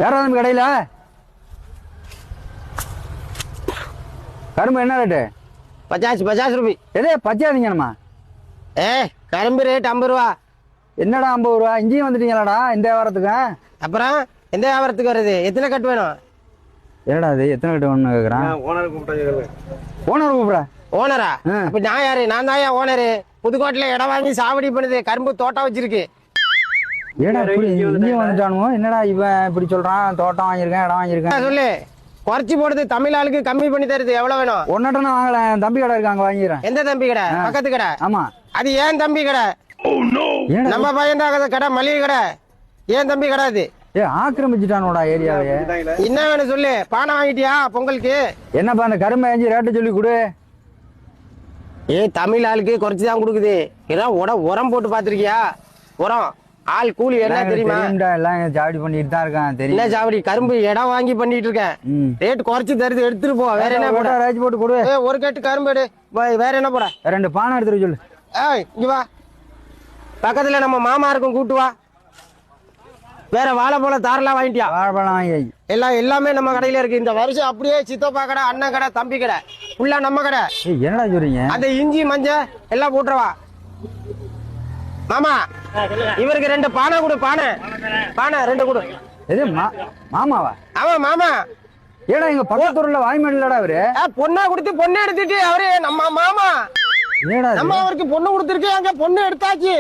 யாரா நம்ம கடையில கரும்பு என்ன ரேட்டு? 50 ரூபாய். எதே பச்சாதீங்கம்மா. கரும்பு ரேட் 50 ரூபா. என்னடா 50 ரூபா? இங்கேயும் வந்துட்டீங்களாடா இந்த வியாபாரத்துக்கு? அப்புறம் எந்த வியாபாரத்துக்கு வருது? எத்தனை கட்டு வேணும்? என்னடா அது எத்தனை கட்டு வேணும்னு கேக்குறான். ஓனர் கூப்பிட. ஓனரா? அப்ப நான் யாரு? நான் தான் ஓனரு. புதுக்கோட்டையில இடம் வாங்கி சாவடி பண்ணுது, கரும்பு தோட்டம் வச்சிருக்கு. ஏடா இங்கேயும் வந்துட்டானுமோ? என்னடா இவன் இப்படி சொல்றான்? தோட்டம் வாங்கியிருக்கேன், இடம் வாங்கியிருக்கேன். சொல்லு. குறைச்சி போடுது, தமிழ் ஆளுக்கு கம்மி பண்ணி தருது. எவ்வளவு வேணும்? ஒன்னட்டா வாங்கல, தம்பி கடை இருக்காங்க, வாங்கிக்கிறேன். எந்த தம்பி கடை? பக்கத்து கடை? ஆமா. அது ஏன் தம்பி கடை? நம்ம பையன் கடை, மளிகை கடை. ஏன் தம்பி கடை அது? ஆக்கிரமிச்சுட்டானோடா ஏரியாவே. என்ன வேணும் சொல்லு. பானை வாங்கிட்டியா பொங்கலுக்கு? என்னப்பா அந்த கரும்பு ஏஞ்சி ரேட்டு சொல்லி கொடு. தமிழ் ஆளுக்கு குறைச்சிதான் கொடுக்குது. ஏதாவது உரம் போட்டு பாத்திருக்கியா? உரம் ஆள் கூலி என்ன தெரியுமா? எல்லாம் ஜாவடி பண்ணிட்டு தான் இருக்கான். தெரியும் என்ன ஜாவடி? கரும்பு இடம் வாங்கி பண்ணிட்டு இருக்கேன். ரேட் குறைச்சு தருது, எடுத்துட்டு போ. வேற என்ன போட? ராஜ் போட்டு கொடு. ஒரு கட்டு கரும்பு எடு. வேற என்ன போட? 2 பானை எடுத்துட்டு சொல்லு. இங்க வா, பக்கத்துல நம்ம மாமா இருக்கும், கூட்டு வா. வேற வாழைப்பழம் தாரெல்லாம் வாங்கிட்டியா? வாழைப்பழம் வாங்கி எல்லாமே நம்ம கடையில இருக்கு. இந்த வருஷம் அப்படியே சித்தப்பா கடை, அண்ணன் கடை, தம்பி கடை ஃபுல்லா நம்ம கடை. என்னடா சொல்றீங்க? அந்த இஞ்சி மஞ்சள் எல்லாம் போட்டுருவா. மாமா இவருக்கு 2 பானை கொடு. பானை 2 கொடு. எது மாமாவா? ஆமா மாமா. ஏடா எங்க பக்கத்தூர்ல வாய்மேடலடா அவரு. பொண்ணா கொடுத்து பொண்ணு எடுத்துட்டு அவரு நம்ம மாமா. ஏடா நம்ம அவருக்கு பொண்ணு கொடுத்துருக்கு, அங்க பொண்ணு எடுத்தாச்சு.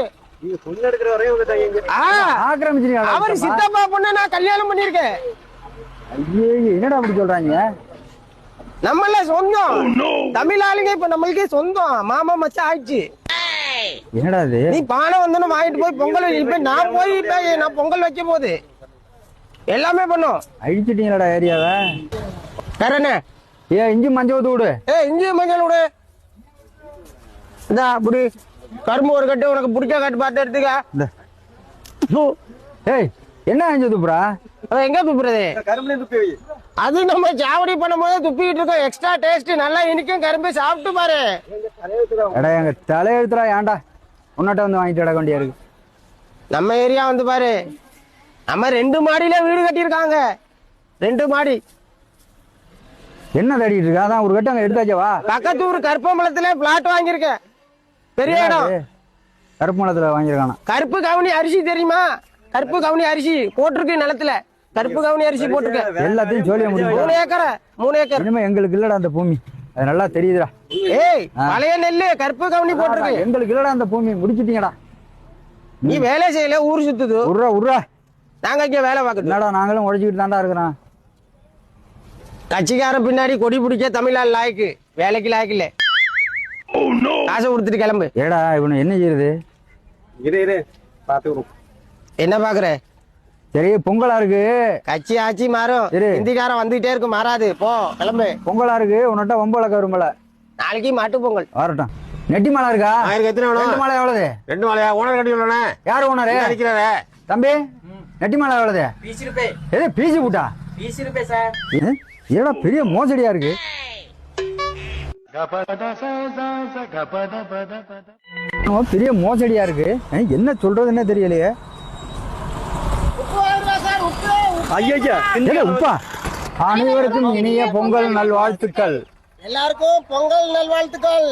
அவரு சித்தப்பா பொண்ணு நான் கல்யாணம் பண்ணிருக்கேன். என்னடா அப்படி சொல்றாங்க? நம்மள சொந்தம் தமிழ் ஆளுங்க. இப்ப நம்மளுக்கே சொந்தம் மாமா மச்சான் ஆயிடுச்சு. என்னடா இது? நீ பானை வந்தோன்னு வாங்கிட்டு போய் பொங்கல் இப்ப நான் போய் நான் பொங்கல் வைக்கும் போது எல்லாமே பண்ணும். அழிச்சிட்டீங்களா ஏரியாவை? கரணே இஞ்சி மஞ்சள் ஊத்து விடு. இஞ்சி மஞ்சள் விடு. இந்தா அப்படி கரும்பு ஒரு கட்டு, உனக்கு பிடிச்ச கட்டு பார்த்து எடுத்துக்க. என்ன அஞ்சு துப்புறா? எங்க துப்புறது? அது நம்ம சாவடி பண்ணும் போது துப்பிக்கிட்டு இருக்கோம். எக்ஸ்ட்ரா டேஸ்ட் நல்லா இனிக்கும். கரும்பு சாப்பிட்டு பாரு. எங்க தலையெழுத்துறா. ஏன்டா உன்னட்ட வந்து வாங்கிட்டு கிடக்க வேண்டியா இருக்கு? நம்ம ஏரியா வந்து பாரு. நம்ம 2 மாடியில வீடு கட்டியிருக்காங்க. 2 மாடி. என்ன தேடிட்டு இருக்கா? அதான் ஒரு கட்டு அங்க எடுத்தாச்சவா? பக்கத்தூர் கருப்பம்பலத்துல பிளாட் வாங்கியிருக்கேன். பெரிய இடம். கருப்பம்பலத்துல வாங்கியிருக்கானா? கருப்பு கவுனி அரிசி தெரியுமா? கருப்பு கவுனி அரிசி போட்டிருக்கு நிலத்துல. கருப்பு கவுனி அரிசி போட்டிருக்கு. எல்லாத்தையும் சொல்லி முடியும். 3 ஏக்கர். இனிமே எங்களுக்கு இல்லடா அந்த பூமி. அது நல்லா தெரியுதுடா. பழைய நெல்லு கருப்பு கவுனி போட்டிருக்கு. எங்களுக்கு இல்லடா அந்த பூமி. முடிச்சிட்டீங்கடா. நீ வேலை செய்யல, ஊர் சுத்துது. உர்றா நாங்க இங்க வேலை பார்க்கணும். என்னடா நாங்களும் உழைச்சிக்கிட்டு தாண்டா இருக்கிறோம். கட்சிக்கார பின்னாடி கொடி பிடிக்க தமிழால் லாய்க்கு, வேலைக்கு லாய்க்கு இல்ல. காசை கொடுத்துட்டு கிளம்பு. ஏடா இவனு என்ன செய்யுது? என்ன பாக்குற? சரி பொங்கலா இருக்கு. கட்சி ஆட்சி மாறும். இந்திக்காரன் வந்துகிட்டே இருக்கு, மாறாது. போ கிளம்பு. பொங்கலா இருக்கு. உன்கிட்ட ஒம்பளை கரும்பல. நாளைக்கு மாட்டு பொங்கல் வரட்டும். நெட்டி மாலை இருக்கா? எத்தனை வேணும்? 2 மாலை எவ்வளவு? 2 மாலையா? ஓனர் கட்டி விடணே. யாரு ஓனரு? அடிக்கிறாரே தம்பி. நெட்டி மாலை எவ்வளவு? 20 ரூபாய். எது பீசி பூட்டா? 20 ரூபாய் சார். ஏடா பெரிய மோசடியா இருக்கு. பெரிய மோசடியா இருக்கு. என்ன சொல்றதுன்னே தெரியலையே. உப்பா? அனைவருக்கும் இனிய பொங்கல் நல்வாழ்த்துக்கள். எல்லாருக்கும் பொங்கல் நல்வாழ்த்துக்கள்.